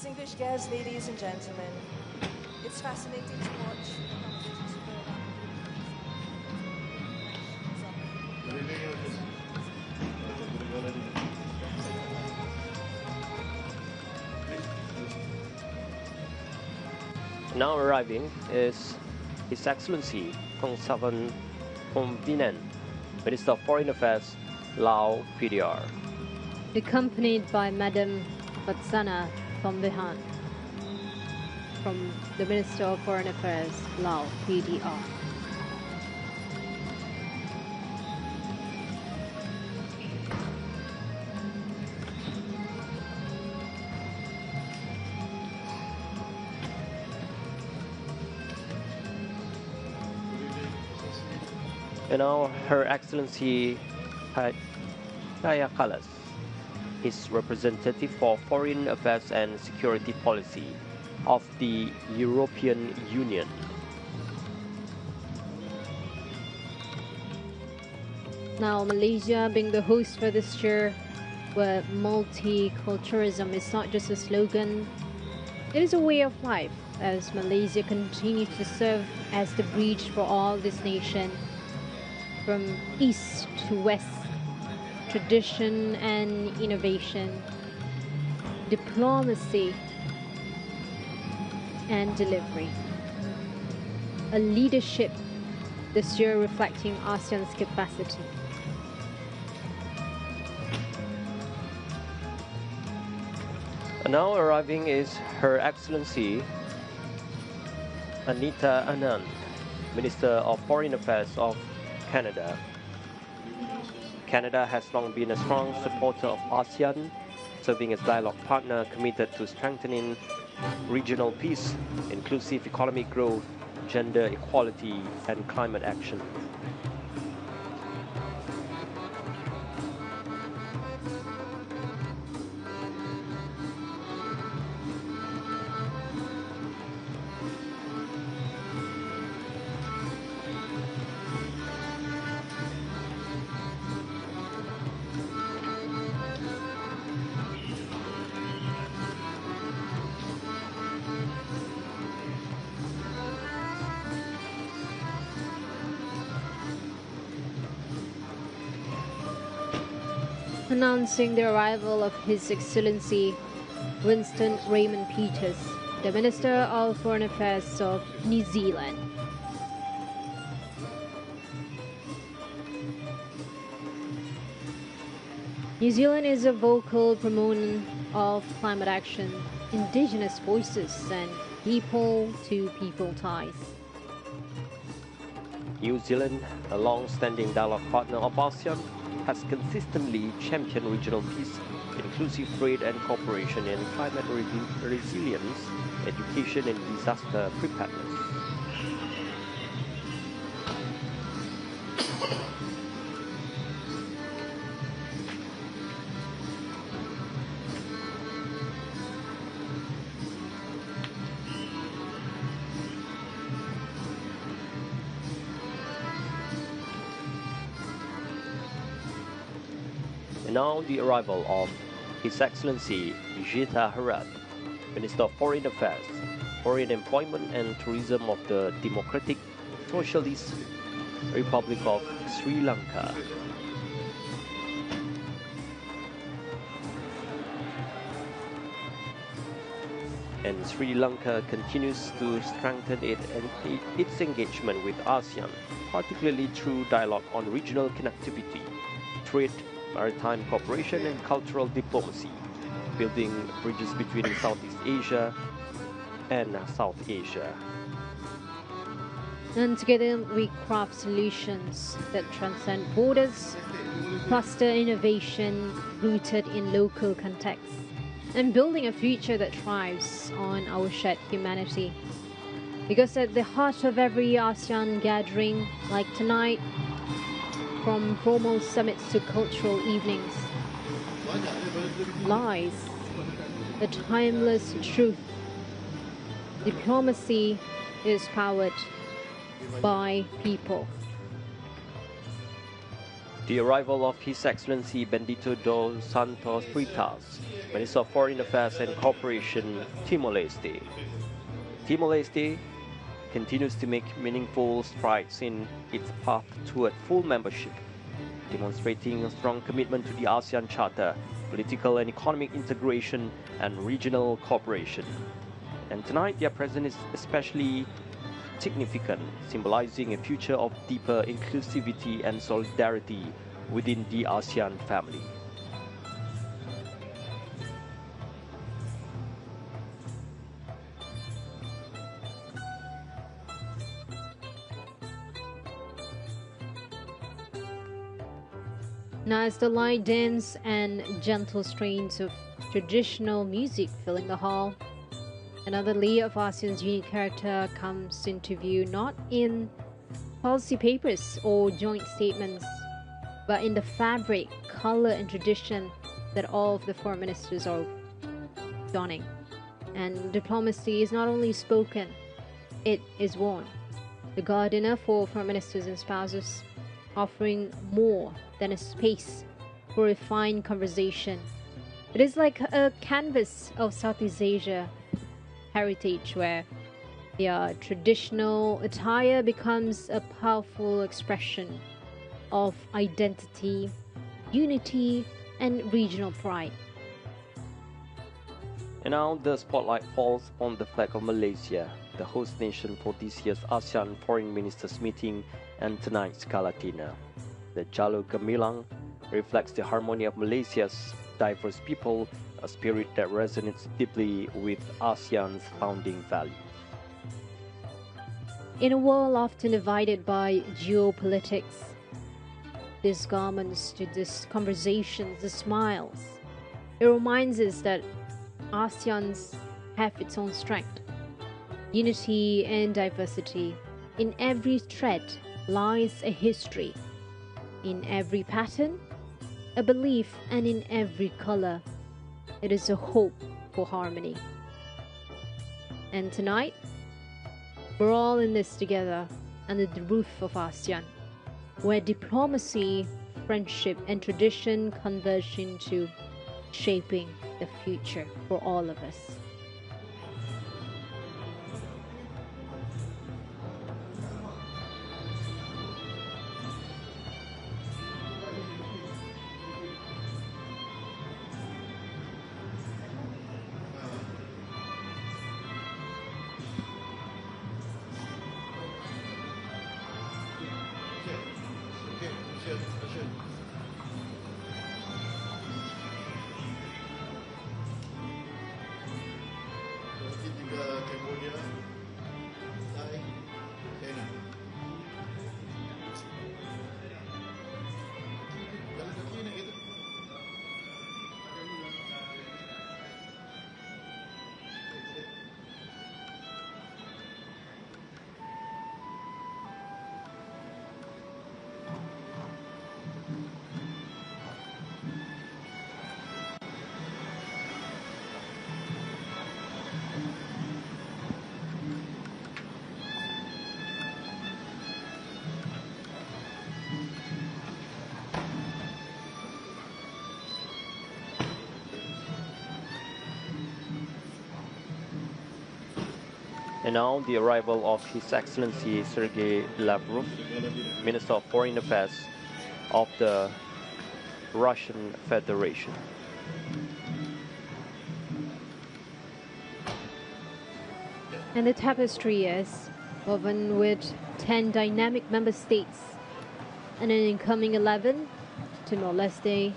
Distinguished guests, ladies and gentlemen, it's fascinating to watch. Now arriving is His Excellency Thongsavan Phomvinen, Minister of Foreign Affairs, Lao PDR. Accompanied by Madam Vatsana Phomvihan from the Minister of Foreign Affairs, Lao PDR. And now Her Excellency Kaya Kallas, his representative for Foreign Affairs and Security Policy of the European Union. Now, Malaysia being the host for this year, where multiculturalism is not just a slogan, it is a way of life, as Malaysia continues to serve as the bridge for all this nation, from east to west, tradition and innovation, diplomacy and delivery. A leadership this year reflecting ASEAN's capacity. Now arriving is Her Excellency Anita Anand, Minister of Foreign Affairs of Canada. Canada has long been a strong supporter of ASEAN, serving as dialogue partner committed to strengthening regional peace, inclusive economic growth, gender equality, and climate action. Announcing the arrival of His Excellency Winston Raymond Peters, the Minister of Foreign Affairs of New Zealand. New Zealand is a vocal proponent of climate action, indigenous voices, and people-to-people ties. New Zealand, a long-standing dialogue partner of ASEAN, has consistently championed regional peace, inclusive trade and cooperation in climate resilience, education and disaster preparedness. And now the arrival of His Excellency Vijita Harat, Minister of Foreign Affairs, Foreign Employment and Tourism of the Democratic Socialist Republic of Sri Lanka. And Sri Lanka continues to strengthen its engagement with ASEAN, particularly through dialogue on regional connectivity, trade, maritime cooperation and cultural diplomacy, building bridges between Southeast Asia and South Asia. And together we craft solutions that transcend borders, foster innovation rooted in local contexts, and building a future that thrives on our shared humanity. Because at the heart of every ASEAN gathering, like tonight, from formal summits to cultural evenings, lies a timeless truth. Diplomacy is powered by people. The arrival of His Excellency Bendito dos Santos Britas, Minister of Foreign Affairs and Cooperation, Timor-Leste. Timor-Leste continues to make meaningful strides in its path toward full membership, demonstrating a strong commitment to the ASEAN Charter, political and economic integration, and regional cooperation. And tonight, their presence is especially significant, symbolizing a future of deeper inclusivity and solidarity within the ASEAN family. Now, as the light dance and gentle strains of traditional music filling the hall, another layer of ASEAN's unique character comes into view, not in policy papers or joint statements, but in the fabric, color, and tradition that all of the foreign ministers are donning. And diplomacy is not only spoken, it is worn. The Gala dinner for foreign ministers and spouses, offering more than a space for refined conversation. It is like a canvas of Southeast Asia heritage where their traditional attire becomes a powerful expression of identity, unity, and regional pride. And now the spotlight falls on the flag of Malaysia, the host nation for this year's ASEAN Foreign Ministers Meeting and tonight's Gala dinner. The Jalur Gemilang reflects the harmony of Malaysia's diverse people, a spirit that resonates deeply with ASEAN's founding values. In a world often divided by geopolitics, these garments to these conversations, the smiles, it reminds us that ASEAN's have its own strength, unity and diversity. In every thread lies a history, in every pattern, a belief, and in every color, it is a hope for harmony. And tonight, we're all in this together under the roof of ASEAN, where diplomacy, friendship, and tradition converge into shaping the future for all of us. And now the arrival of His Excellency Sergei Lavrov, Minister of Foreign Affairs of the Russian Federation. And the tapestry is woven with 10 dynamic member states and an incoming 11, Timor-Leste,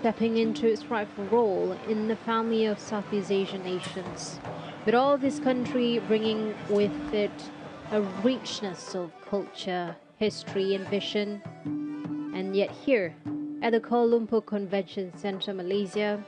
stepping into its rightful role in the family of Southeast Asian nations. With all this country bringing with it a richness of culture, history, and vision. And yet here, at the Kuala Lumpur Convention Centre, Malaysia,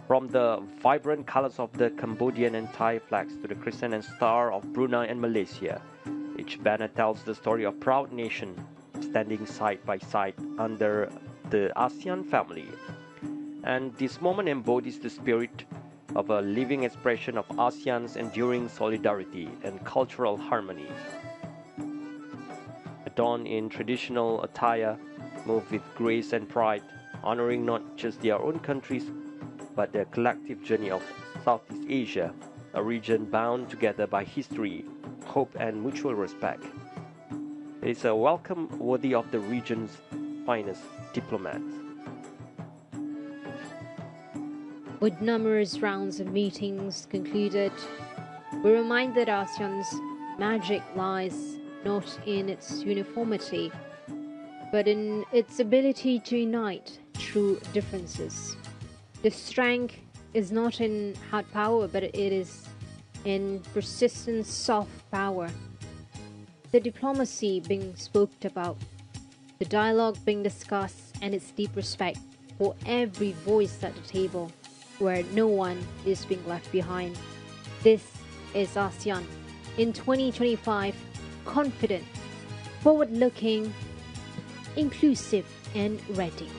From the vibrant colors of the Cambodian and Thai flags to the crescent and star of Brunei and Malaysia, each banner tells the story of proud nation standing side by side under the ASEAN family. And this moment embodies the spirit of a living expression of ASEAN's enduring solidarity and cultural harmony. Adorned in traditional attire, move with grace and pride, honoring not just their own countries, but the collective journey of Southeast Asia, a region bound together by history, hope, and mutual respect. It is a welcome worthy of the region's finest diplomats. With numerous rounds of meetings concluded, we remind that ASEAN's magic lies not in its uniformity, but in its ability to unite through differences. The strength is not in hard power, but it is in persistent soft power. The diplomacy being spoken about, the dialogue being discussed, and its deep respect for every voice at the table, where no one is being left behind. This is ASEAN in 2025, confident, forward-looking, inclusive, and ready.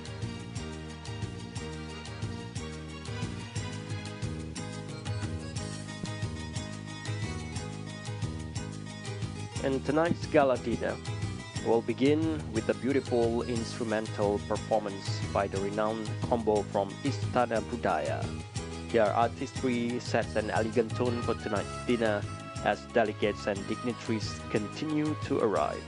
And tonight's gala dinner will begin with a beautiful instrumental performance by the renowned combo from Istana Budaya. Their artistry sets an elegant tone for tonight's dinner as delegates and dignitaries continue to arrive.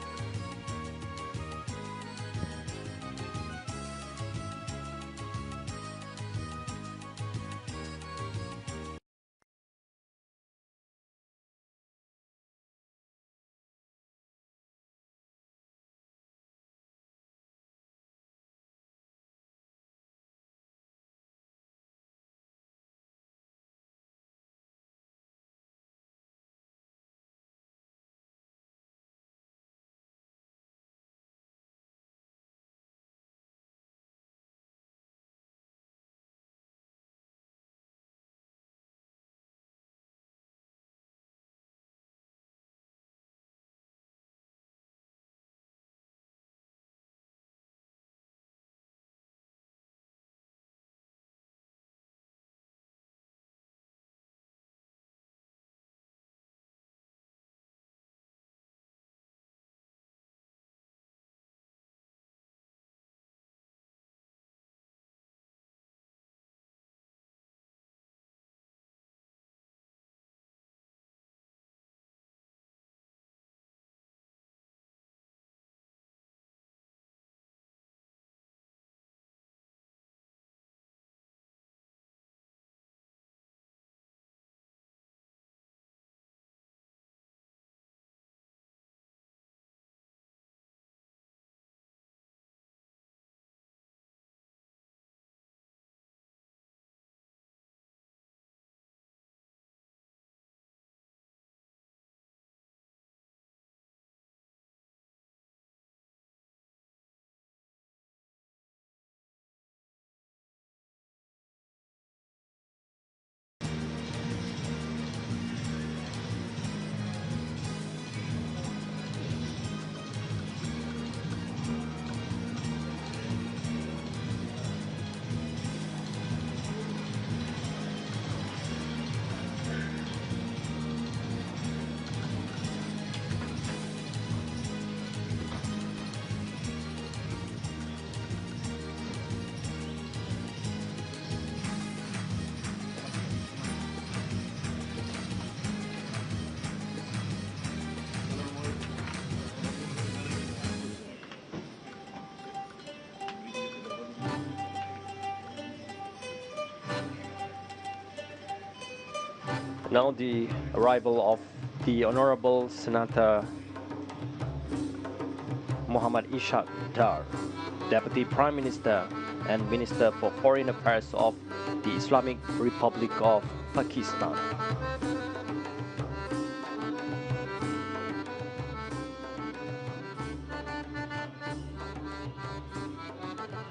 Now the arrival of the Honorable Senator Muhammad Ishaq Dar, Deputy Prime Minister and Minister for Foreign Affairs of the Islamic Republic of Pakistan.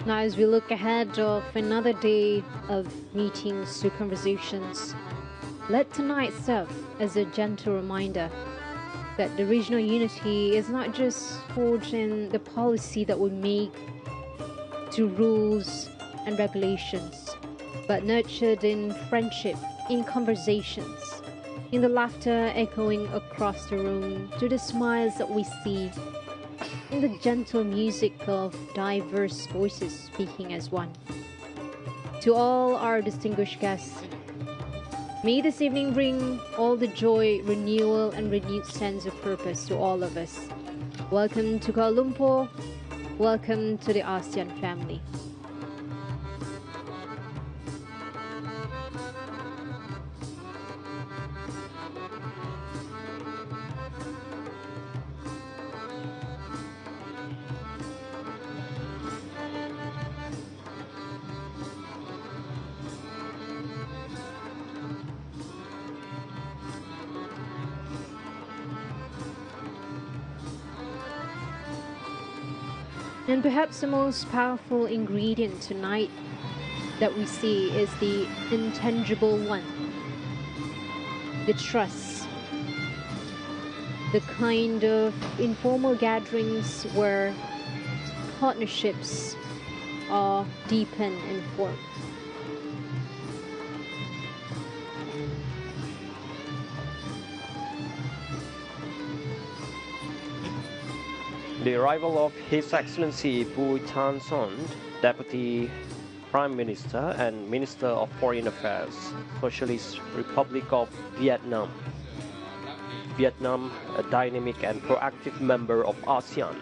Now, as we look ahead of another day of meetings to conversations, let tonight serve as a gentle reminder that the regional unity is not just forged in the policy that we make to rules and regulations, but nurtured in friendship, in conversations, in the laughter echoing across the room, to the smiles that we see, in the gentle music of diverse voices speaking as one. To all our distinguished guests, may this evening bring all the joy, renewal, and renewed sense of purpose to all of us. Welcome to Kuala Lumpur. Welcome to the ASEAN family. And perhaps the most powerful ingredient tonight that we see is the intangible one, the trust, the kind of informal gatherings where partnerships are deepened and formed. The arrival of His Excellency Bui Tan Son, Deputy Prime Minister and Minister of Foreign Affairs, Socialist Republic of Vietnam. Vietnam, a dynamic and proactive member of ASEAN,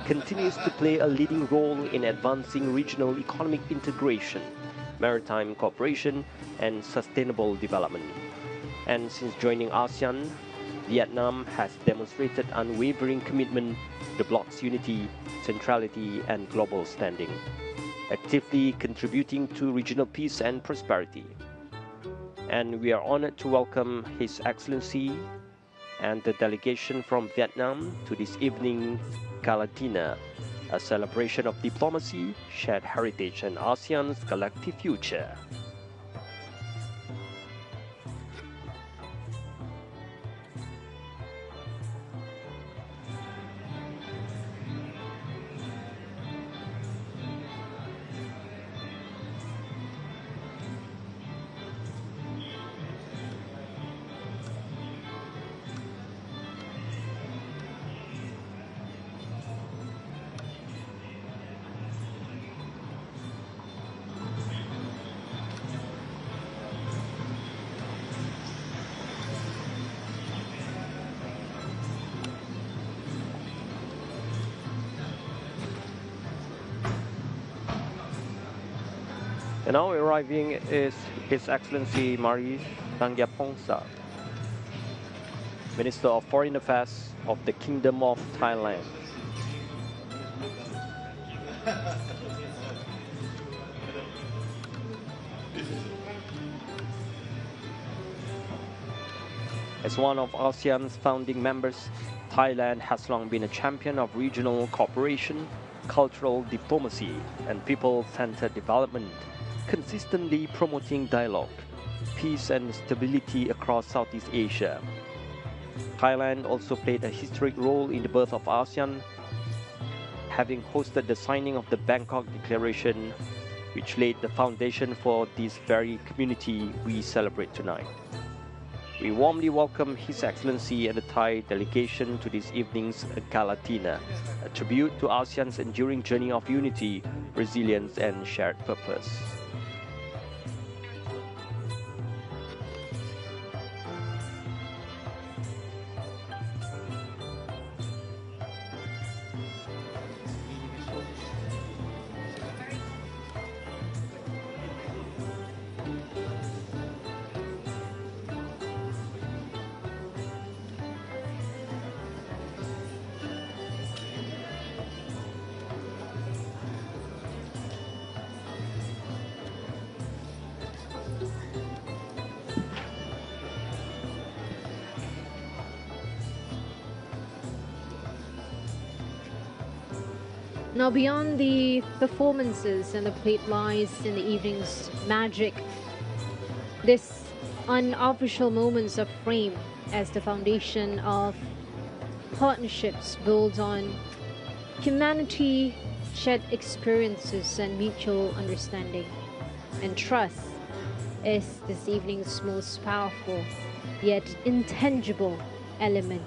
continues to play a leading role in advancing regional economic integration, maritime cooperation, and sustainable development. And since joining ASEAN, Vietnam has demonstrated unwavering commitment to the bloc's unity, centrality, and global standing, actively contributing to regional peace and prosperity. And we are honored to welcome His Excellency and the delegation from Vietnam to this evening Gala dinner, a celebration of diplomacy, shared heritage, and ASEAN's collective future. And now arriving is His Excellency Mari Tangyapongsa, Minister of Foreign Affairs of the Kingdom of Thailand. As one of ASEAN's founding members, Thailand has long been a champion of regional cooperation, cultural diplomacy, and people-centered development, consistently promoting dialogue, peace, and stability across Southeast Asia. Thailand also played a historic role in the birth of ASEAN, having hosted the signing of the Bangkok Declaration, which laid the foundation for this very community we celebrate tonight. We warmly welcome His Excellency and the Thai delegation to this evening's Gala dinner, a tribute to ASEAN's enduring journey of unity, resilience, and shared purpose. Now, beyond the performances and the plate lies in the evening's magic, this unofficial moments are framed as the foundation of partnerships built on humanity, shared experiences, and mutual understanding. And trust is this evening's most powerful yet intangible element.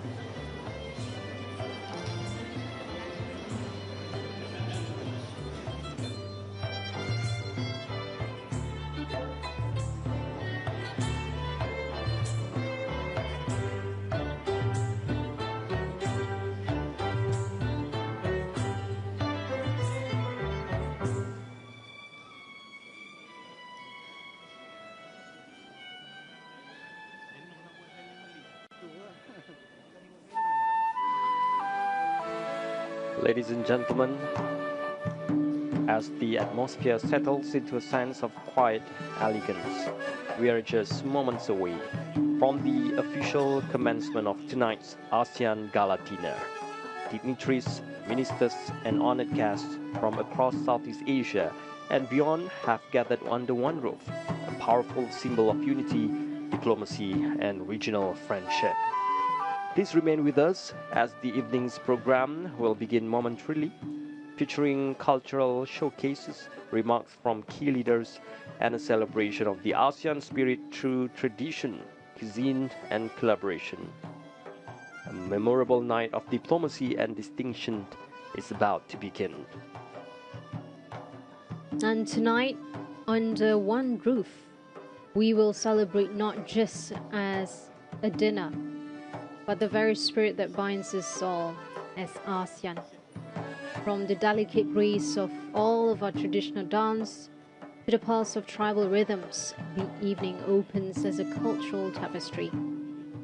Ladies and gentlemen, as the atmosphere settles into a sense of quiet elegance, we are just moments away from the official commencement of tonight's ASEAN Gala dinner. Dignitaries, ministers, and honored guests from across Southeast Asia and beyond have gathered under one roof, a powerful symbol of unity, diplomacy, and regional friendship. Please remain with us as the evening's program will begin momentarily, featuring cultural showcases, remarks from key leaders, and a celebration of the ASEAN spirit through tradition, cuisine, and collaboration. A memorable night of diplomacy and distinction is about to begin. And tonight, under one roof, we will celebrate not just as a dinner, but the very spirit that binds us all as ASEAN. From the delicate grace of all of our traditional dance to the pulse of tribal rhythms, the evening opens as a cultural tapestry,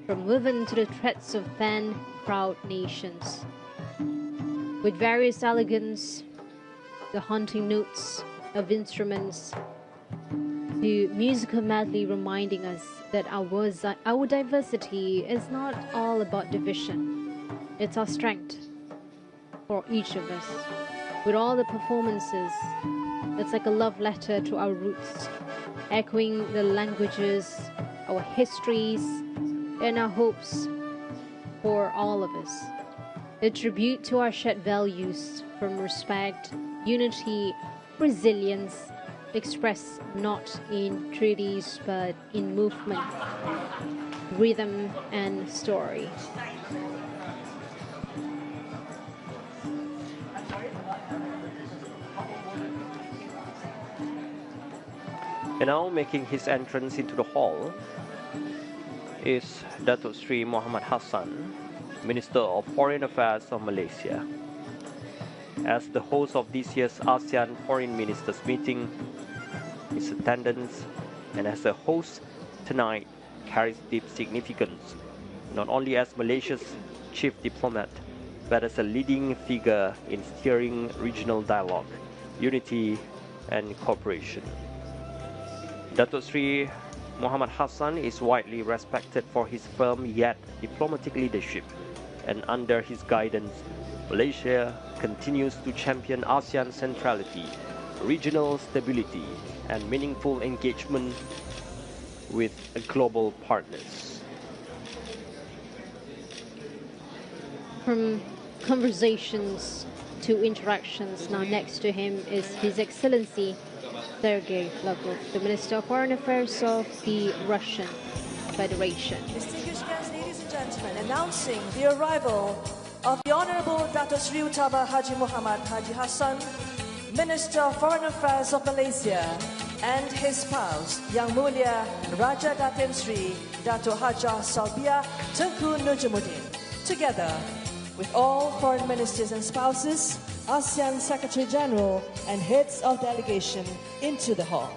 from woven to the threads of 10 proud nations. With various elegance, the haunting notes of instruments, to musical medley reminding us that our diversity is not all about division. It's our strength for each of us. With all the performances, it's like a love letter to our roots, echoing the languages, our histories, and our hopes for all of us. A tribute to our shared values from respect, unity, resilience, expressed not in treaties but in movement, rhythm, and story. And now making his entrance into the hall is Datuk Sri Muhammad Hassan, Minister of Foreign Affairs of Malaysia. As the host of this year's ASEAN Foreign Ministers Meeting, his attendance and as a host tonight carries deep significance, not only as Malaysia's chief diplomat, but as a leading figure in steering regional dialogue, unity, and cooperation. Datuk Sri Muhammad Hassan is widely respected for his firm yet diplomatic leadership, and under his guidance, Malaysia continues to champion ASEAN centrality, regional stability, and meaningful engagement with global partners. From conversations to interactions, now next to him is His Excellency Sergei Lavrov, the Minister of Foreign Affairs of the Russian Federation. Distinguished guests, ladies and gentlemen, announcing the arrival of the Honorable Datuk Sri Utama Haji Muhammad Haji Hassan, Minister of Foreign Affairs of Malaysia, and his spouse, Yang Mulia Raja Datin Sri Datuk Hajah Salbia Tengku Nujamuddin, together with all foreign ministers and spouses, ASEAN Secretary General, and heads of delegation into the hall.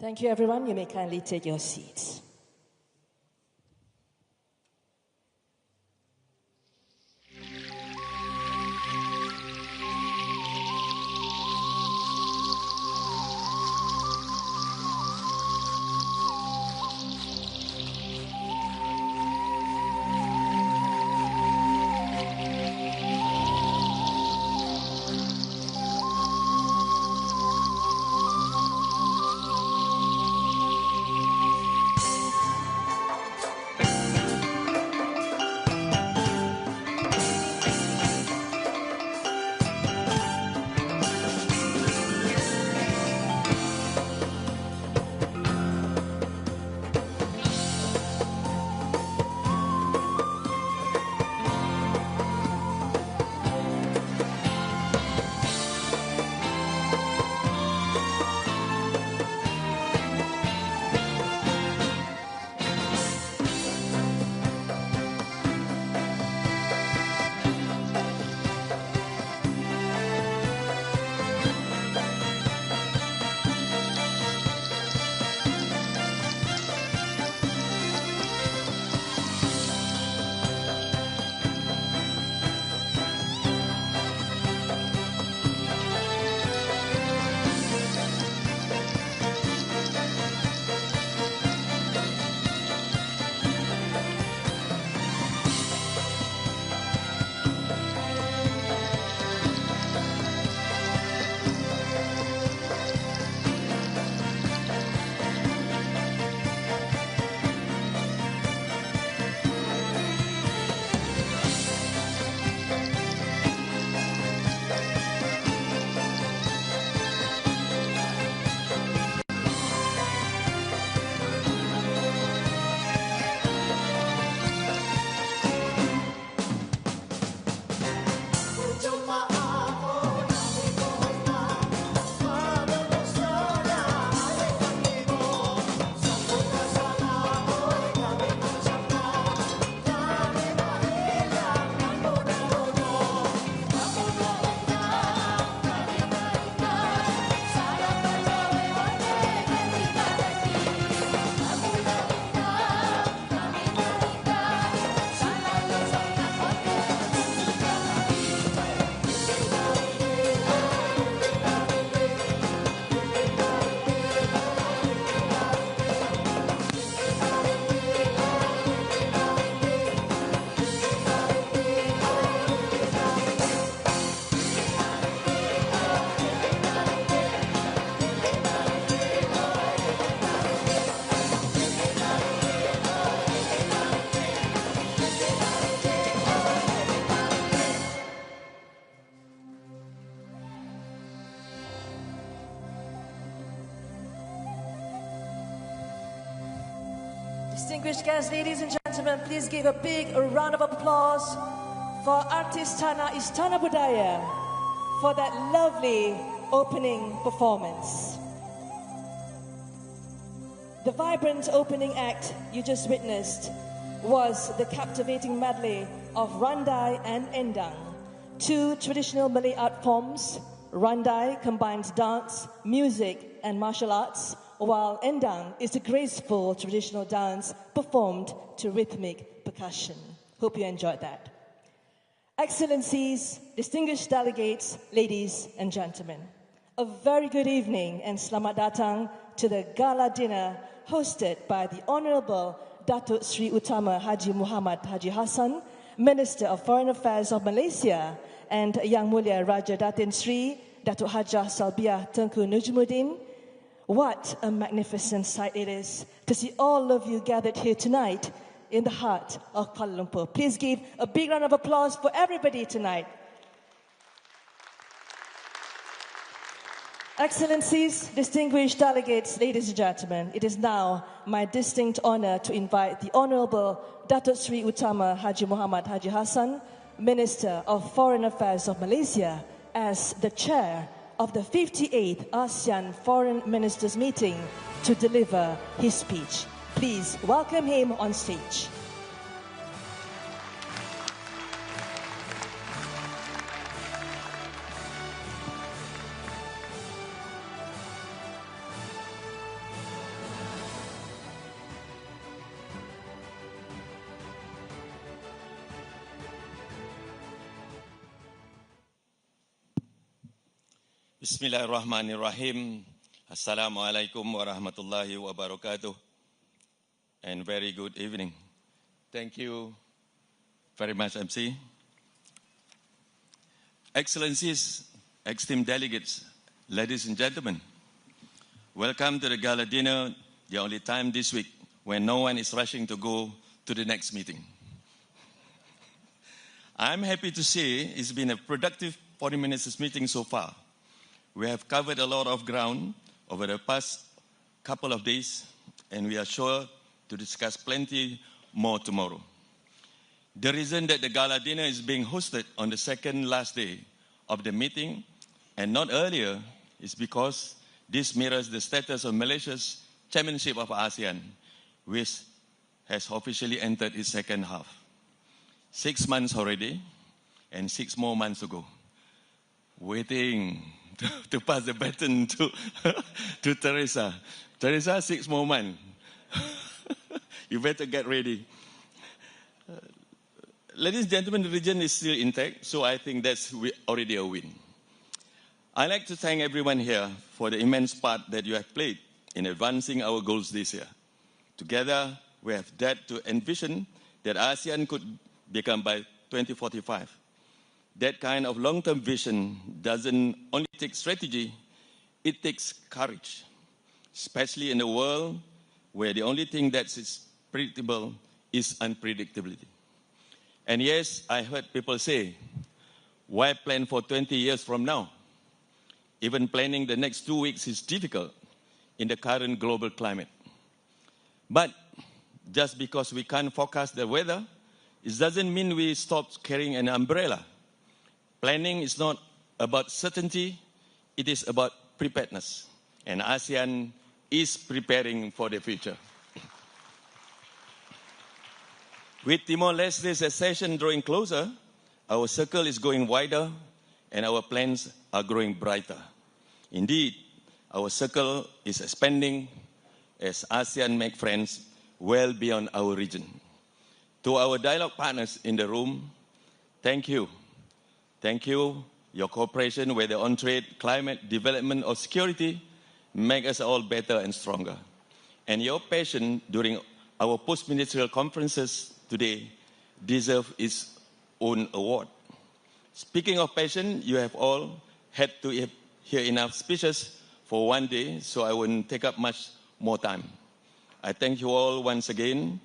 Thank you, everyone. You may kindly take your seats. Distinguished guests, ladies and gentlemen, please give a big round of applause for artist Tana Istana Budaya for that lovely opening performance. The vibrant opening act you just witnessed was the captivating medley of Randai and Endang, two traditional Malay art forms. Randai combines dance, music, and martial arts, while Endang is a graceful traditional dance performed to rhythmic percussion. Hope you enjoyed that. Excellencies, distinguished delegates, ladies and gentlemen, a very good evening and selamat datang to the gala dinner hosted by the Honorable Datuk Sri Utama Haji Muhammad Haji Hassan, Minister of Foreign Affairs of Malaysia, and Yang Mulia Raja Datin Sri Datuk Hajah Salbiah Tengku Nujumuddin. What a magnificent sight it is to see all of you gathered here tonight in the heart of Kuala Lumpur. Please give a big round of applause for everybody tonight. Excellencies, distinguished delegates, ladies and gentlemen, it is now my distinct honor to invite the Honorable Datuk Sri Utama Haji Muhammad Haji Hassan, Minister of Foreign Affairs of Malaysia, as the chair of the 58th ASEAN Foreign Ministers Meeting to deliver his speech. Please welcome him on stage. Bismillahirrahmanirrahim. Assalamualaikum warahmatullahi wabarakatuh. And very good evening. Thank you very much, MC. Excellencies, esteemed delegates, ladies and gentlemen, welcome to the gala dinner, the only time this week when no one is rushing to go to the next meeting. I'm happy to say it's been a productive Foreign Ministers meeting so far. We have covered a lot of ground over the past couple of days, and we are sure to discuss plenty more tomorrow. The reason that the gala dinner is being hosted on the second last day of the meeting and not earlier is because this mirrors the status of Malaysia's chairmanship of ASEAN, which has officially entered its second half. 6 months already, and 6 more months to go. Waiting to pass the baton to Teresa. Teresa, 6 more months. You better get ready. Ladies and gentlemen, the region is still intact, so I think that's already a win. I'd like to thank everyone here for the immense part that you have played in advancing our goals this year. Together, we have dared to envision that ASEAN could become by 2045. That kind of long-term vision doesn't only take strategy, it takes courage, especially in a world where the only thing that is predictable is unpredictability. And yes, I heard people say, why plan for 20 years from now? Even planning the next 2 weeks is difficult in the current global climate. But just because we can't forecast the weather, it doesn't mean we stop carrying an umbrella. Planning is not about certainty, it is about preparedness. And ASEAN is preparing for the future. With Timor-Leste's accession drawing closer, our circle is going wider and our plans are growing brighter. Indeed, our circle is expanding as ASEAN make friends well beyond our region. To our dialogue partners in the room, thank you. Thank you. Your cooperation, whether on trade, climate, development, or security, make us all better and stronger. And your passion during our post-ministerial conferences today deserve its own award. Speaking of passion, you have all had to hear enough speeches for one day, so I won't take up much more time. I thank you all once again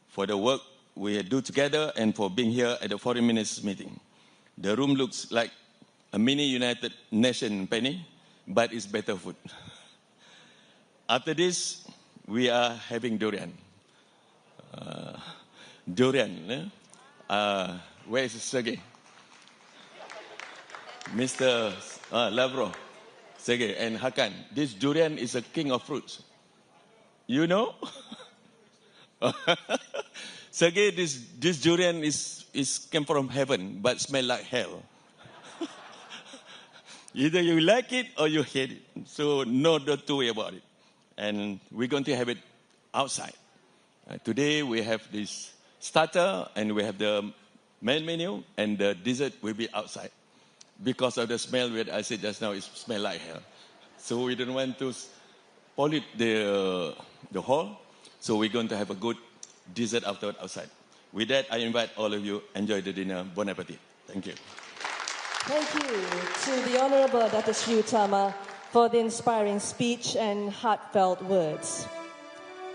for the work we do together and for being here at the Foreign Ministers meeting. The room looks like a mini United Nations penny, but it's better food. After this, we are having durian. Durian, where is Sergey? Mr. Lavrov, Sergey, and Hakan. This durian is a king of fruits. You know? Sergey, this durian came from heaven, but smell like hell. Either you like it or you hate it. So no two way about it. And we're going to have it outside. Today we have this starter and we have the main menu and the dessert will be outside. Because of the smell that I said just now, it smells like hell. So we don't want to pollute the hall. So we're going to have a good dessert afterward outside. With that, I invite all of you, enjoy the dinner. Bon appetit. Thank you. Thank you to the Honorable Dr. Sri Utama for the inspiring speech and heartfelt words.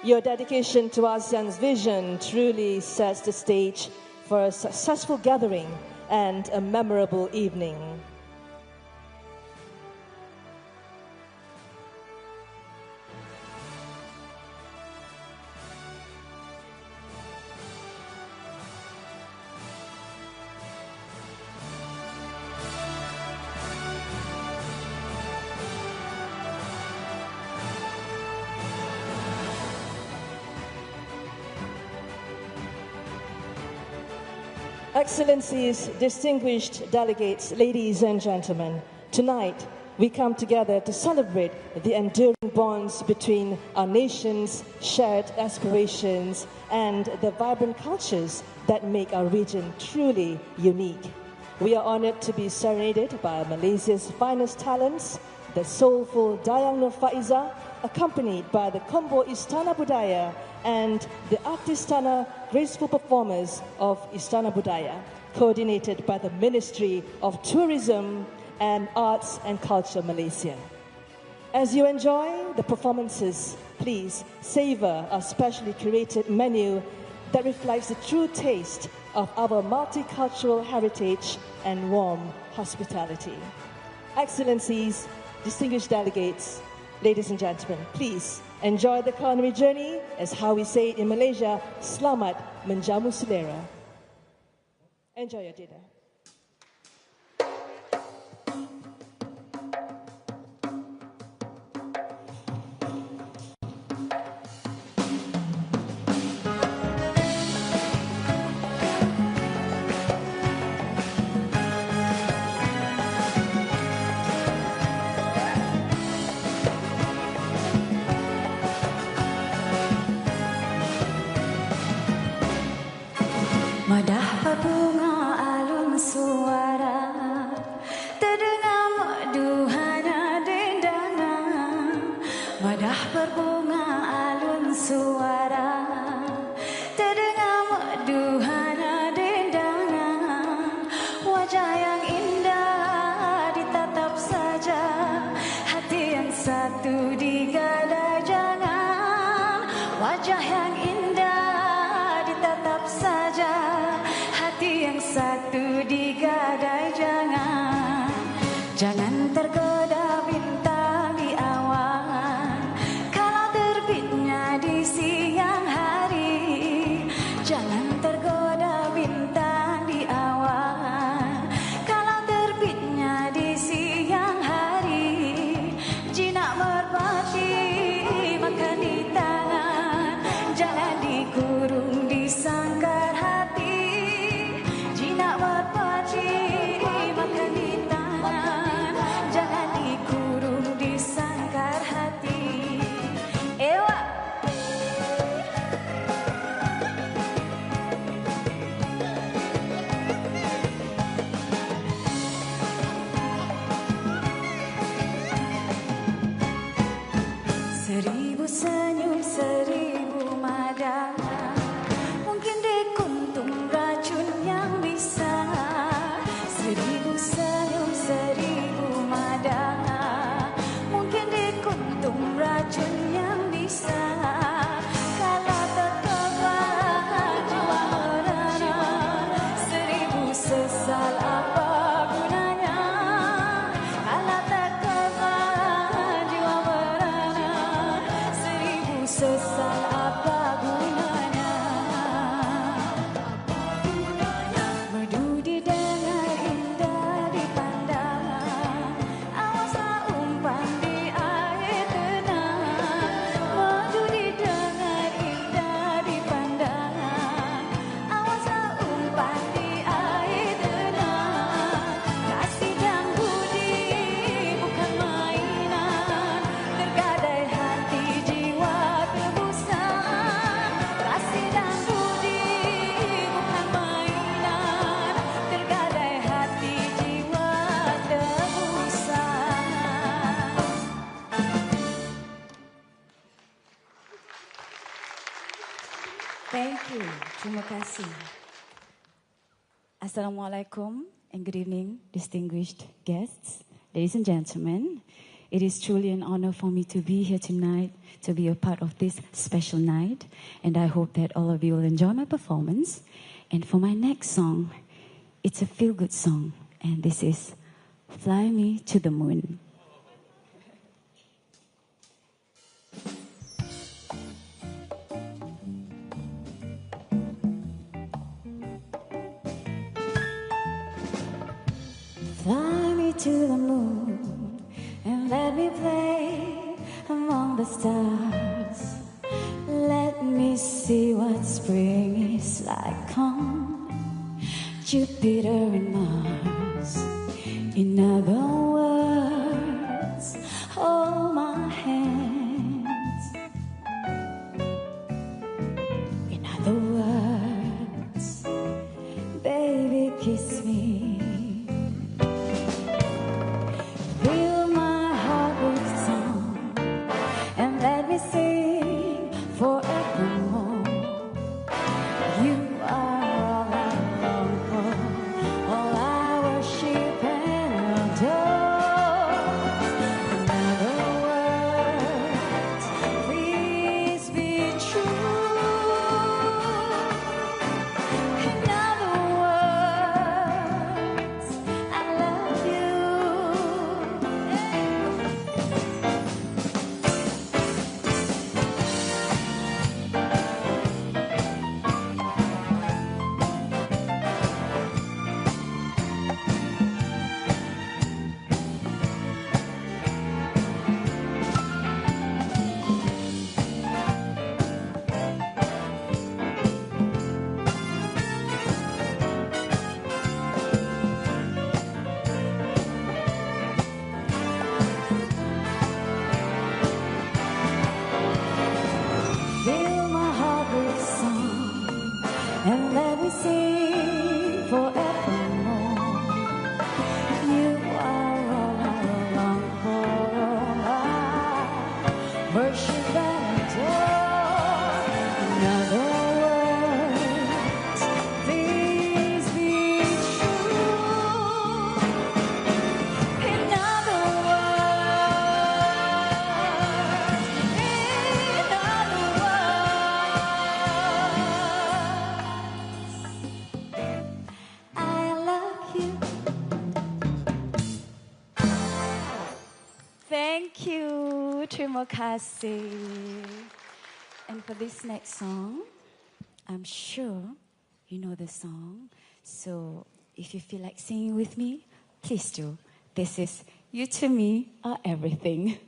Your dedication to ASEAN's vision truly sets the stage for a successful gathering and a memorable evening. Excellencies, distinguished delegates, ladies and gentlemen, tonight we come together to celebrate the enduring bonds between our nations, shared aspirations, and the vibrant cultures that make our region truly unique. We are honored to be serenaded by Malaysia's finest talents, the soulful Dayang Nur Faiza, accompanied by the combo Istana Budaya and the Artistana graceful performers of Istana Budaya, coordinated by the Ministry of Tourism and Arts and Culture Malaysia. As you enjoy the performances, please savor a specially curated menu that reflects the true taste of our multicultural heritage and warm hospitality. Excellencies, distinguished delegates, ladies and gentlemen, please enjoy the culinary journey, as how we say it in Malaysia, selamat menjamu selera. Enjoy your dinner. Madah berbunga alun suara, terdengar merduhana dendangan. Madah berbunga alun suara, terdengar merduhana dendangan. Wajah yang indah ditatap saja, hati yang satu digadai jangan. Wajah yang indah ditatap saja, yang satu digadai jangan. Jangan tergoda bintang di awan kalau terbitnya di siang hari. Jangan tergoda bintang di awan kalau terbitnya di siang hari. Jinak merpati makan di tangan, jangan dikurung di sangkar hati. Jinak merpati makan di tangan, jangan dikurung di sangkar hati. Ewa. Seribu senyum, seribu mada, mungkin dikuntum racun yang bisa. Seribu senyum, seribu mada, mungkin dikuntum racun yang bisa. Kalau tertekan jiwa merana, seribu sesal apa gunanya. Kalau tertekan jiwa merana, seribu sesal apa gunanya. Merdu didengar indah dipandang, awaslah umpan di air tenang. Merdu didengar indah dipandang, awaslah umpan di air tenang. Kasih dan budi bukan mainan, tergadai hati jiwa tebusan. Kasih dan budi bukan mainan, tergadai hati jiwa tebusan. Thank you. Terima kasih. Assalamualaikum and good evening, distinguished guests, ladies and gentlemen. It is truly an honor for me to be here tonight, to be a part of this special night, and I hope that all of you will enjoy my performance. And for my next song, it's a feel-good song, and this is Fly Me to the Moon. Fly me to the moon and let me play among the stars. Let me see what spring is like on Jupiter and Mars. In other words, hold my hands. In other words, baby, kiss me. Terima kasih. And for this next song, I'm sure you know the song. So if you feel like singing with me, please do. This is You to Me Are Everything.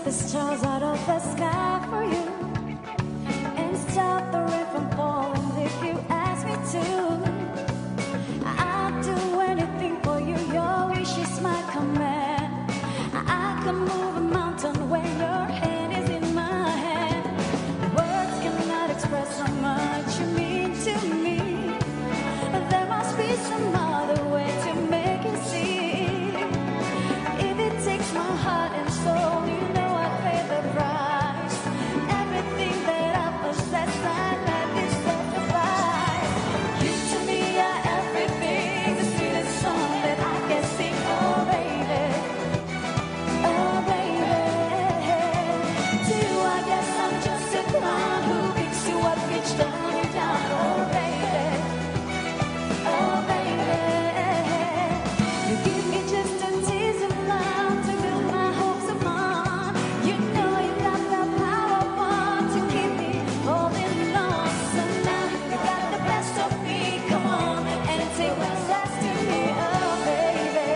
The stars out of the sky for you and stop the rain from falling if you ask me to. I'd do anything for you, your wish is my command. I can move a mountain when your hand is in my hand. Words cannot express how much you mean to me. There must be some other way to make you see. If it takes my heart and soul, you know the price. Everything that I possess, I let this sacrifice. You to me are everything, the sweetest song that I can sing. Oh baby, oh baby. To you I guess I'm just a clown who picks you up each time you're down. Oh baby, oh baby. You give me just a taste of love to build my hopes upon. You know you got the power to keep me holding on. So now you got the best of me. Come on and take what's left to me, oh baby.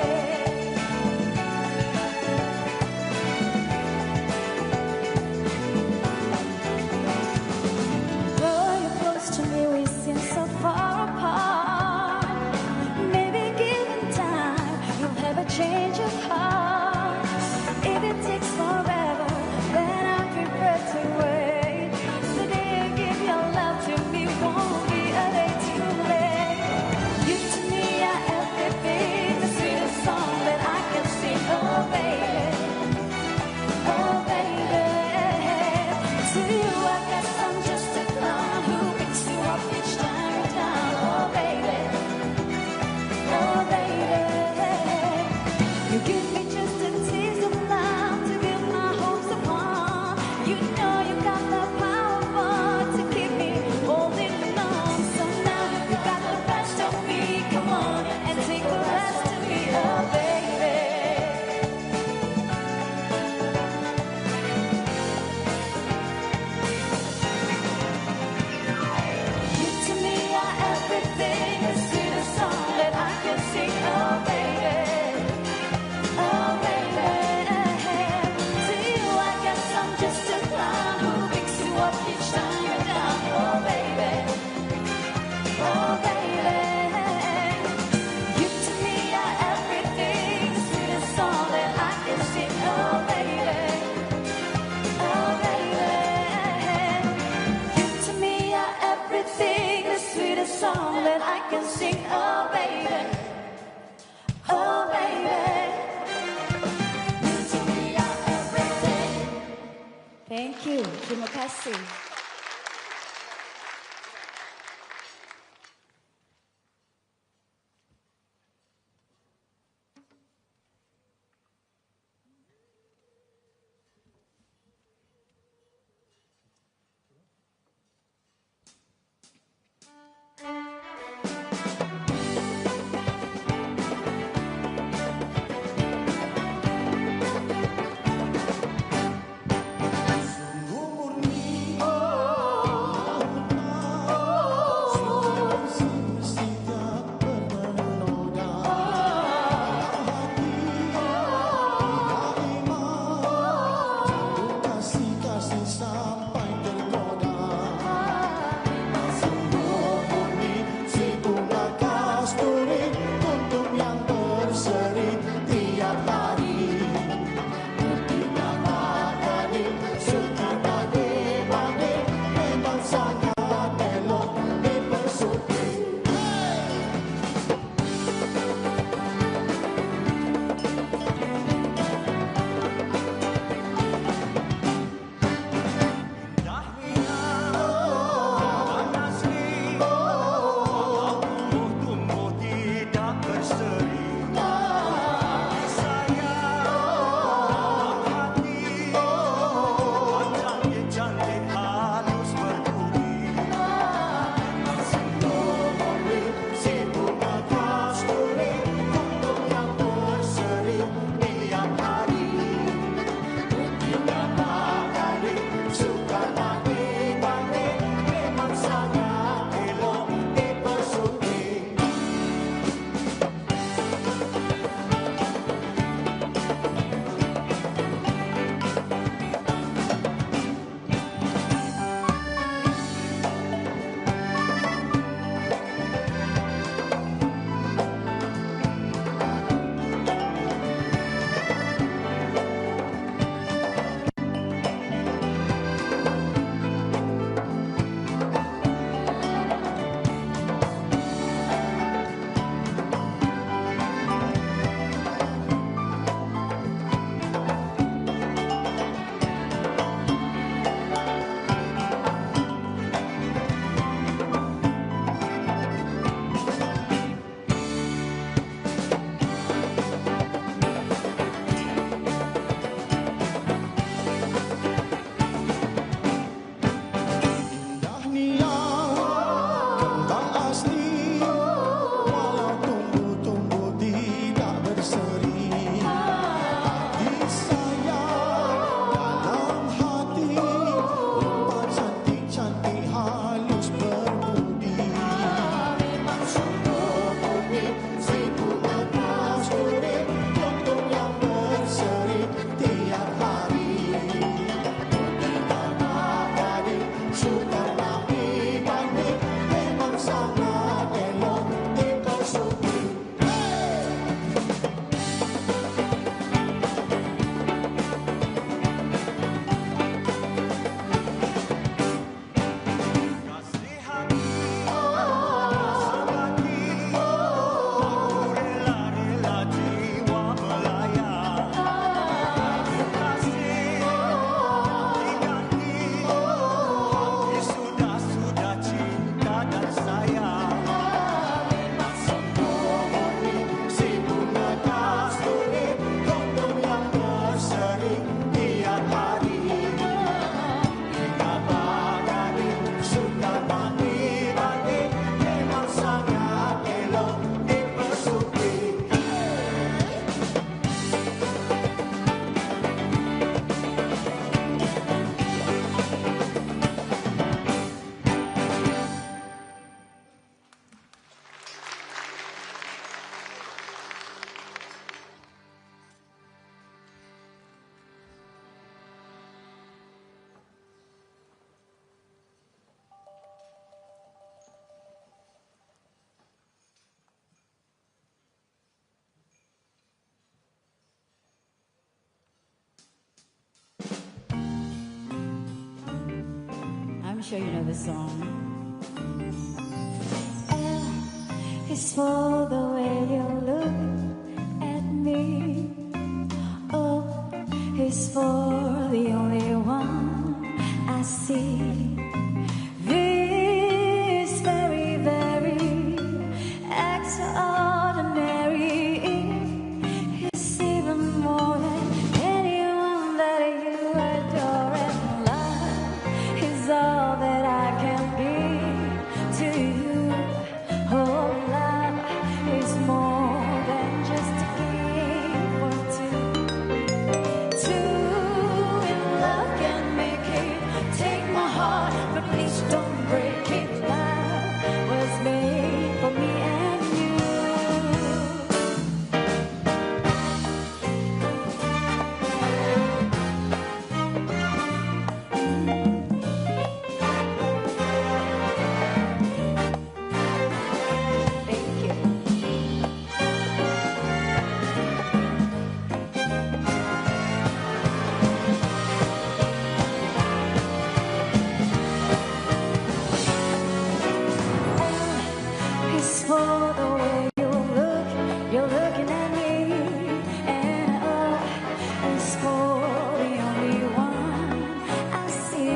Though you're close to me, we seem so far apart. Maybe given time, you'll have a change of heart. If it takes forever, then I'm prepared to wait. The day you give your love to me won't be a day too late. You to me are everything, the sweetest song that I can sing. Oh baby, oh baby. To you I guess I'm just a clown who picks you up each time you're down. Oh baby, oh baby. You give me just a taste of love to build my hopes upon. You know you got the power to keep me holding on. So now you got the best of me. Come on and take the rest of me, oh baby. You to me are everything, the sweetest song that I can sing, oh baby. Oh baby, to you I guess I'm just a clown who picks you up each time you're down. Oh baby, oh baby. You to me are everything, the sweetest song that I can sing. Oh baby, oh baby. You to me are everything, the sweetest song that I can sing. Oh baby, oh baby. Thank you. Terima kasih. Sungguh murni, oh sure you know the song. It's for the way you look at me. Oh, it's for the only one I see. This very, very extraordinary. It's even more than anyone that you adore, and love is all that I can be to you. Oh, love is more than just a game for two. Two in love can make it. Take my heart, but please don't break it. Love was made for me and you. Thank you. It's for the way you look, you're looking at me, and oh, it's for the only one I see.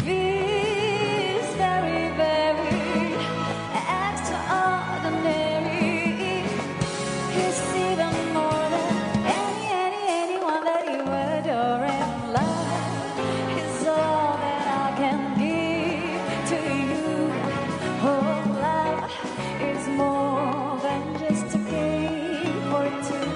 This very, very extraordinary. It's even more than anyone that you adore, and love is all that I can give to you. Oh, love is more than just a game for two.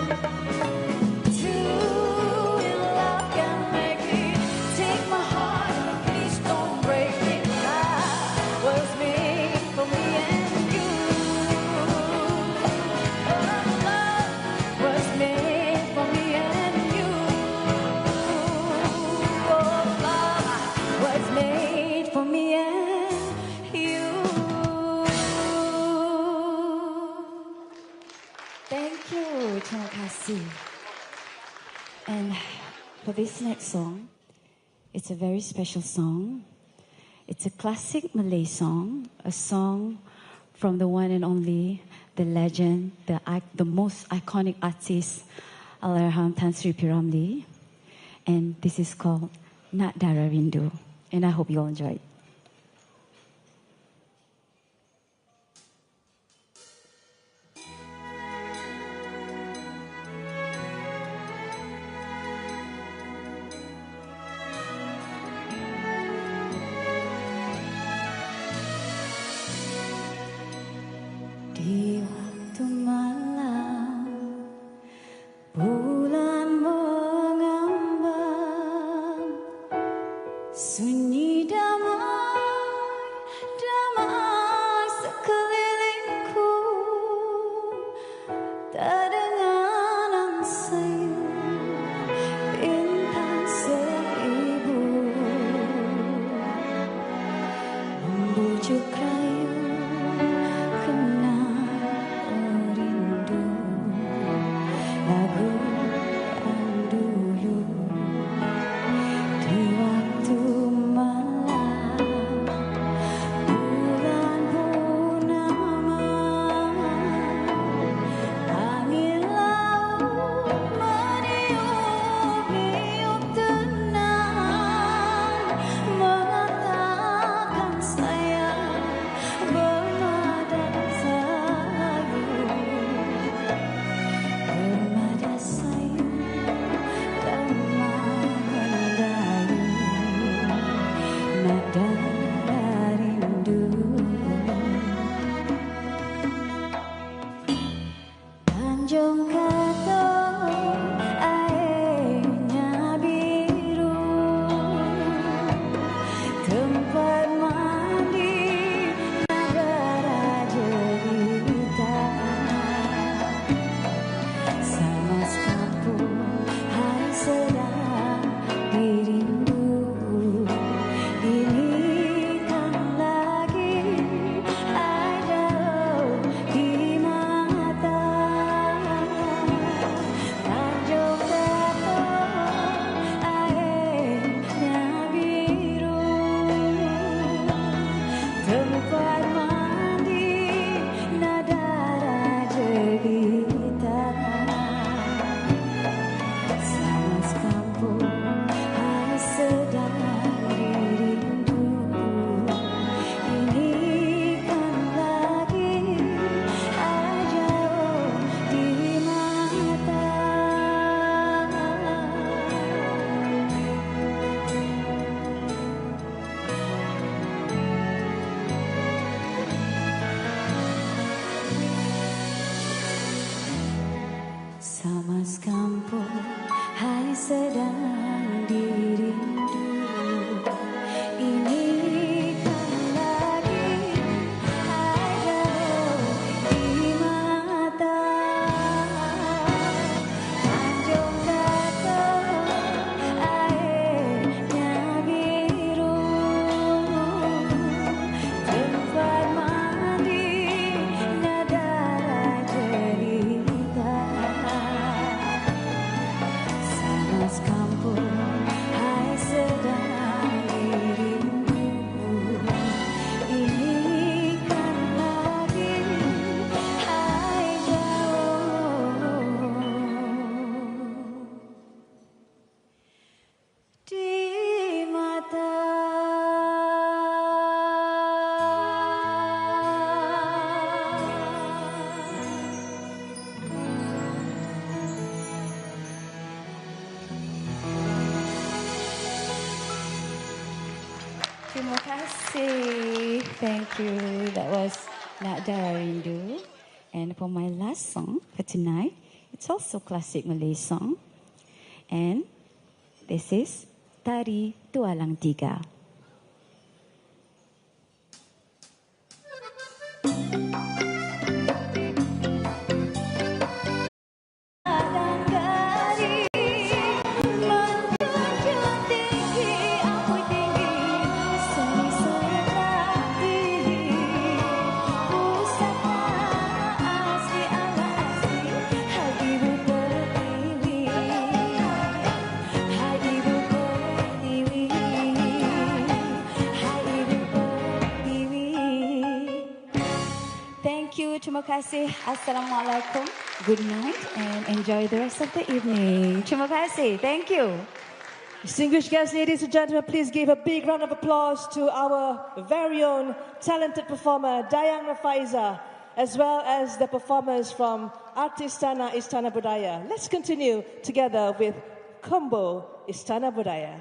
Two in love can make it. Take my heart, but please don't break it. Love was made for me and you. Oh, love was made for me and you. Oh, love was made for me and you. Thank you, terima kasih. And for this next song, it's a very special song. It's a classic Malay song, a song from the one and only, the legend, the most iconic artist, Allahyarham Tan Sri P. Ramlee. And this is called Nak Dara Rindu. And I hope you all enjoy it. Di waktu malam, bulan mengambang, sunyi damai, damai sekelilingku, terdengar sayu bintang seribu, membujuk rayu kenang rindu, lagu yang dulu. Di waktu malam, bulan purnama, angin laut meniup-niup tenang, mengatakan sayang bermada sayu, bermada sayu dan mendayu, nada rindu. Tanjung Katong airnya biru, tempat mandi negara jelita, sama sekampung hari sedang dirindu. Ini kan lagi air jauh di mata. Sama sekampung, hai sedang dirindu. Ini kan lagi hai jauh di mata. Tanjung Katong airnya biru, tempat mandi nada cerita. Sama sekampung, hai sedang dirindu. Ini kan lagi hai jauh di mata. Terima kasih. Thank you. That was Nada Rindu. And for my last song for tonight, it's also classic Malay song. And this is Tari Tualang Tiga. Thank you. Terima kasih. Assalamualaikum. Good night and enjoy the rest of the evening. Terima kasih. Thank you. Distinguished guests, ladies and gentlemen, please give a big round of applause to our very own talented performer, Dayang Rafaiza, as well as the performers from Artistana Istana Budaya. Let's continue together with Combo Istana Budaya.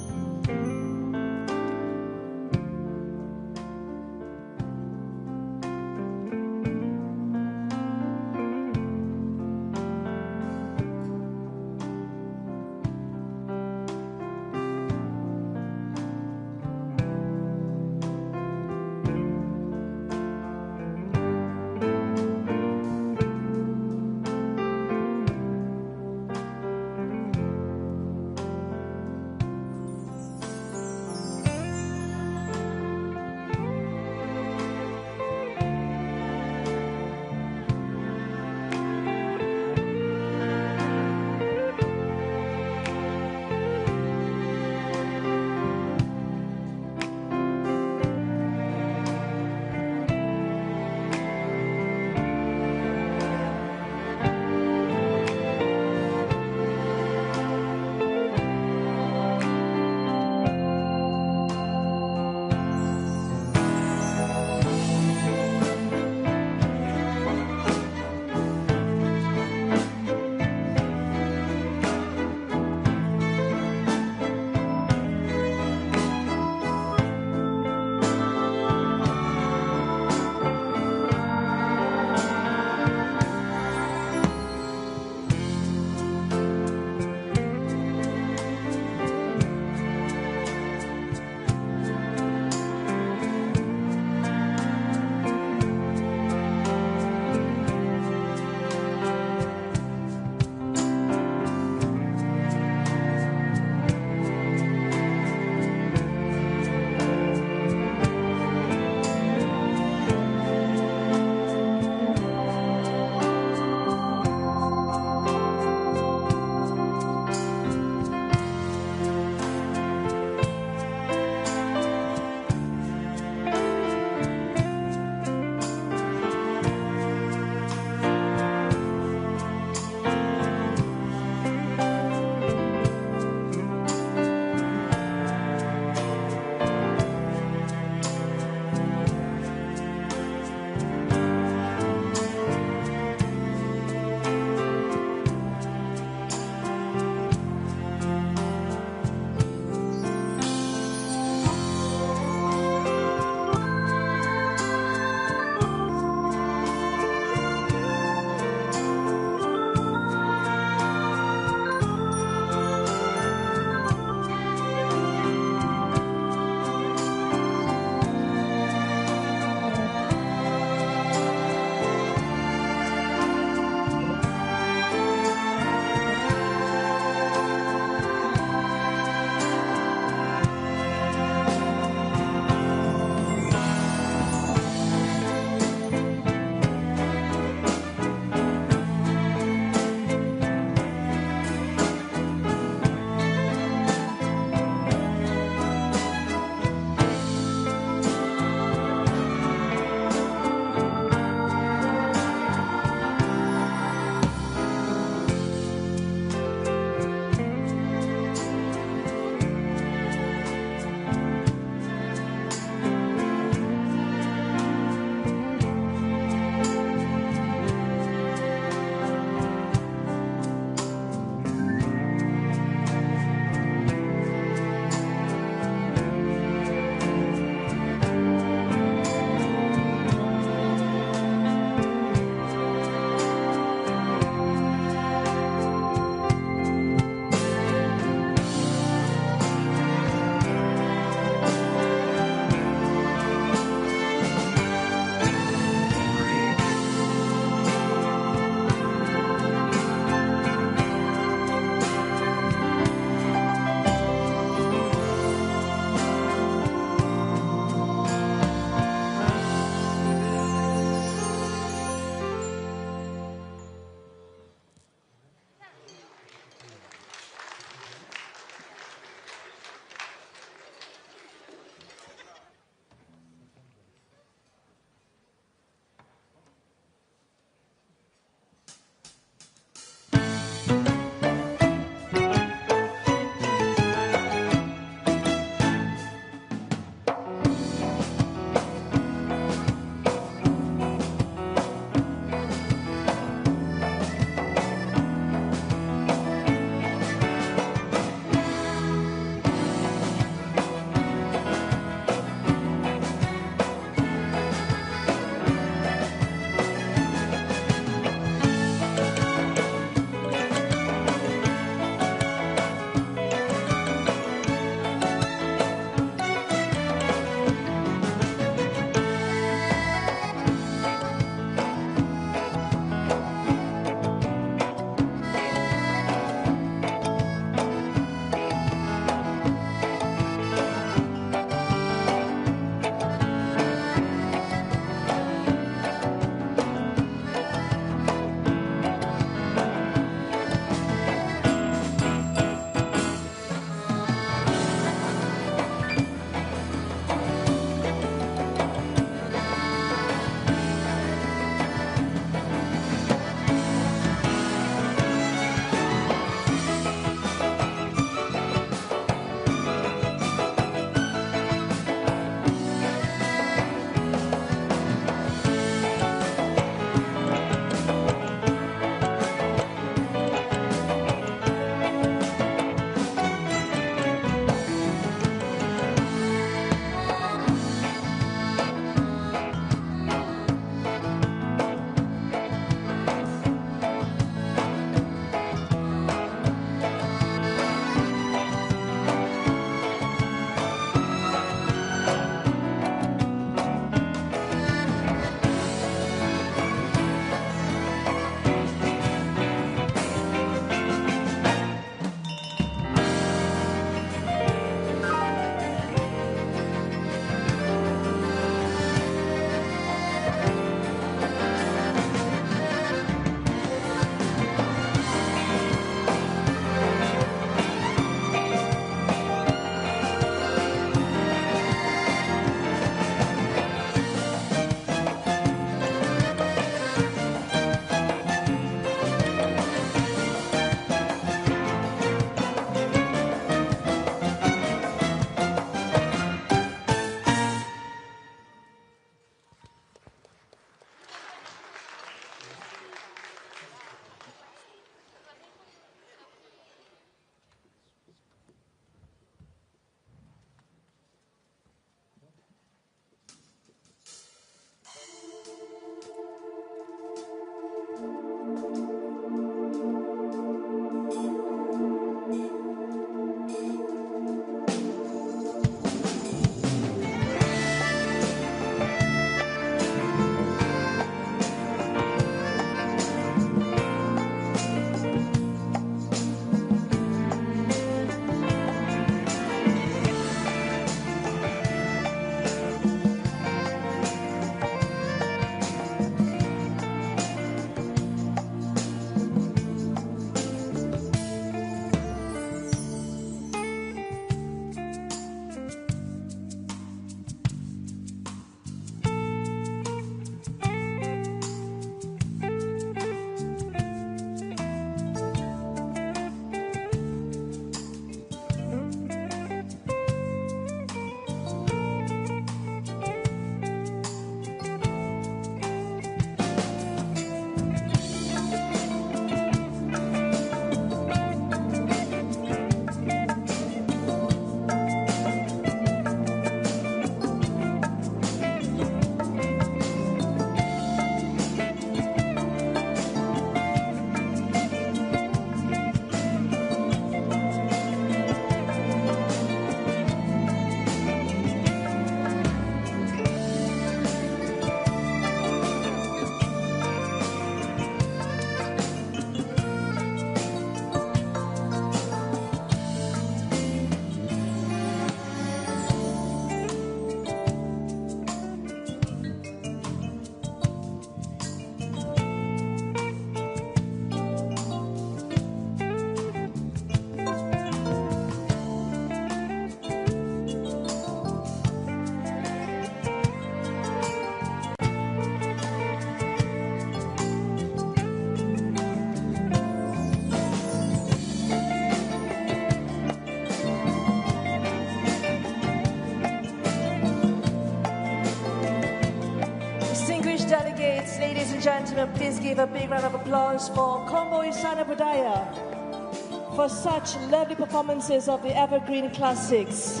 and gentlemen, please give a big round of applause for Combo Isana Budaya for such lovely performances of the evergreen classics.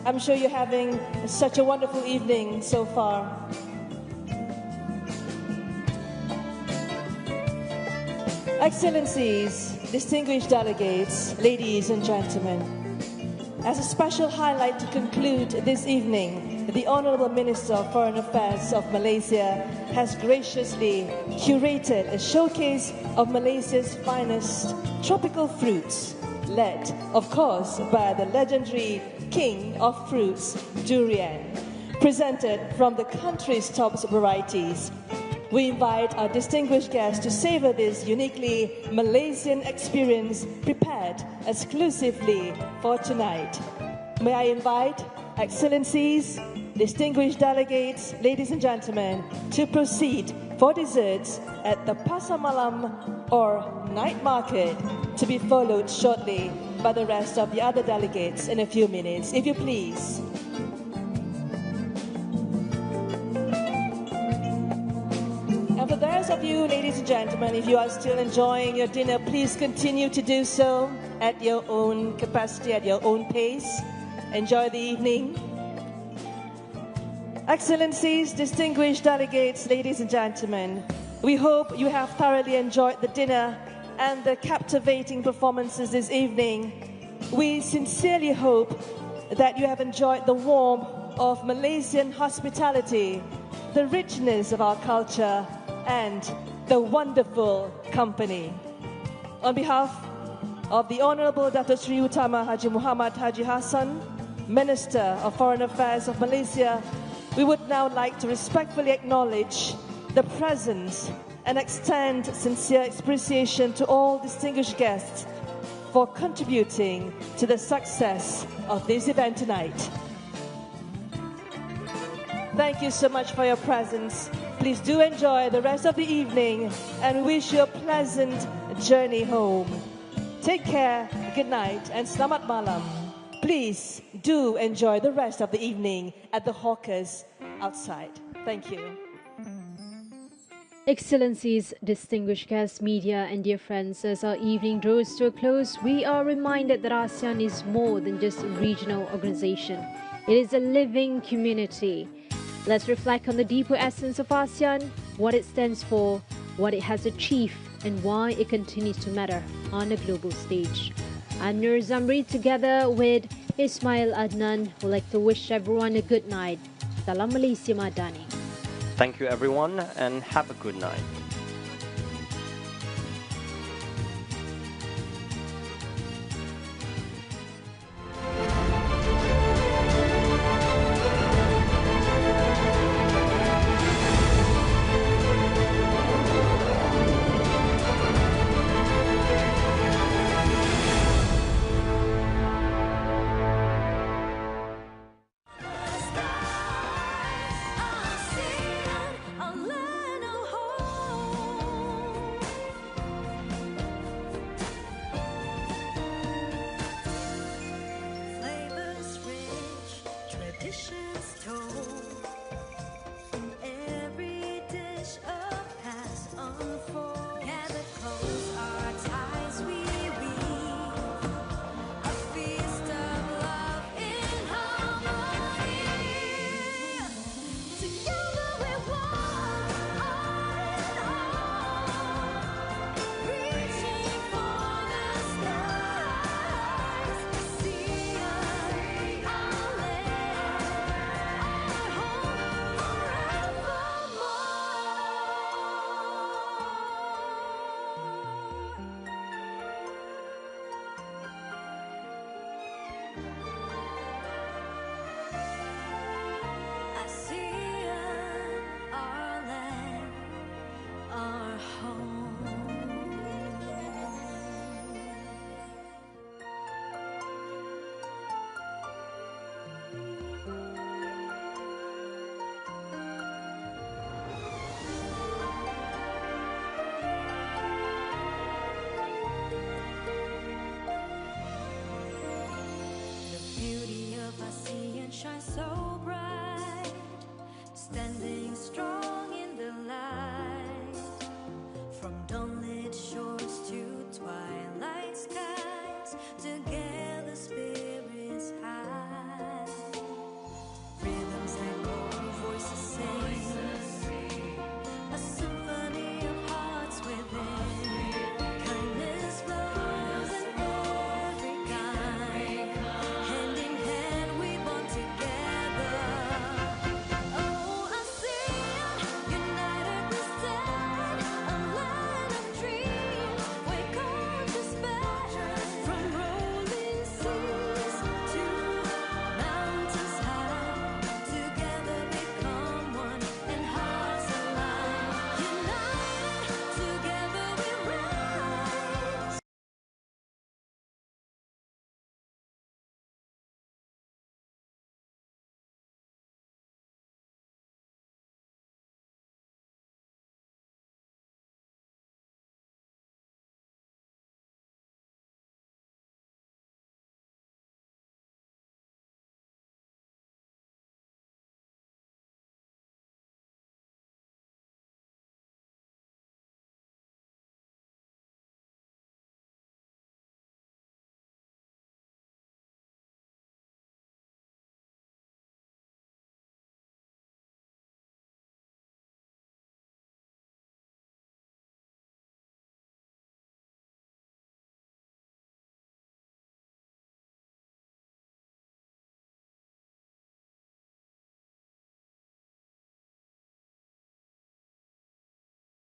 I'm sure you're having such a wonderful evening so far. Excellencies, distinguished delegates, ladies and gentlemen, as a special highlight to conclude this evening, the Honorable Minister of Foreign Affairs of Malaysia has graciously curated a showcase of Malaysia's finest tropical fruits, led, of course, by the legendary king of fruits, durian, presented from the country's top varieties. We invite our distinguished guests to savor this uniquely Malaysian experience prepared exclusively for tonight. May I invite Excellencies, distinguished delegates, ladies and gentlemen, to proceed for desserts at the Pasar Malam or night market, to be followed shortly by the rest of the other delegates in a few minutes, if you please. And for those of you, ladies and gentlemen, if you are still enjoying your dinner, please continue to do so at your own capacity, at your own pace. Enjoy the evening. Excellencies, distinguished delegates, ladies and gentlemen, we hope you have thoroughly enjoyed the dinner and the captivating performances this evening. We sincerely hope that you have enjoyed the warmth of Malaysian hospitality, the richness of our culture, and the wonderful company. On behalf of the Honorable Dato' Sri Utama Haji Muhammad Haji Hassan, Minister of Foreign Affairs of Malaysia, we would now like to respectfully acknowledge the presence and extend sincere appreciation to all distinguished guests for contributing to the success of this event tonight. Thank you so much for your presence. Please do enjoy the rest of the evening and wish you a pleasant journey home. Take care, good night, and selamat malam. Please do enjoy the rest of the evening at the hawkers outside. Thank you. Excellencies, distinguished guests, media and dear friends, as our evening draws to a close, we are reminded that ASEAN is more than just a regional organization. It is a living community. Let's reflect on the deeper essence of ASEAN, what it stands for, what it has achieved, and why it continues to matter on a global stage. I'm Nur Zamri, together with Ismail Adnan, would like to wish everyone a good night. Salam Malaysia Madani. Thank you everyone and have a good night. Shine so bright, standing strong in the light. together speak.